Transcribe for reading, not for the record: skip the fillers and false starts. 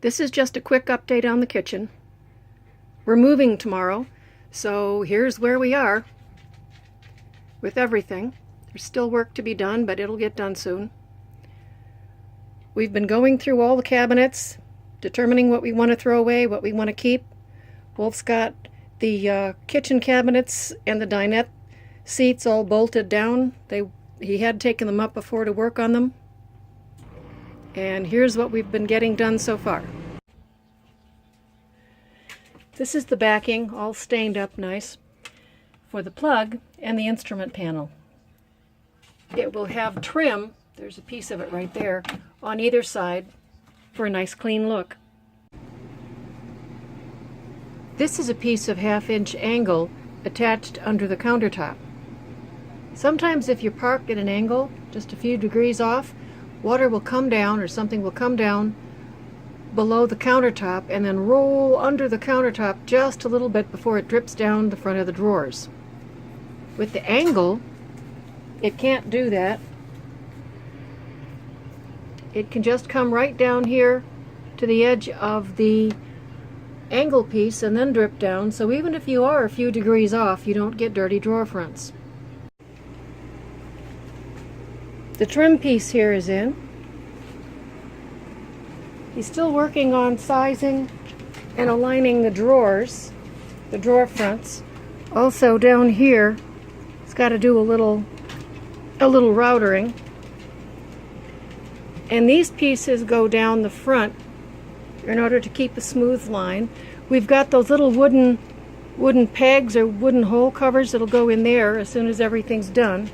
This is just a quick update on the kitchen. We're moving tomorrow, so here's where we are with everything. There's still work to be done, but it'll get done soon. We've been going through all the cabinets, determining what we want to throw away, what we want to keep. Wolf's got the kitchen cabinets and the dinette seats all bolted down. He had taken them up before to work on them. And here's what we've been getting done so far. This is the backing, all stained up nice, for the plug and the instrument panel. It will have trim, there's a piece of it right there, on either side for a nice clean look. This is a piece of 1/2-inch angle attached under the countertop. Sometimes if you park at an angle, just a few degrees off, water will come down or something will come down below the countertop and then roll under the countertop just a little bit before it drips down the front of the drawers. With the angle, it can't do that. It can just come right down here to the edge of the angle piece and then drip down, so even if you are a few degrees off, you don't get dirty drawer fronts. The trim piece here is in. He's still working on sizing and aligning the drawers, the drawer fronts. Also down here, he's got to do a little routering. And these pieces go down the front in order to keep a smooth line. We've got those little wooden pegs or wooden hole covers that'll go in there as soon as everything's done.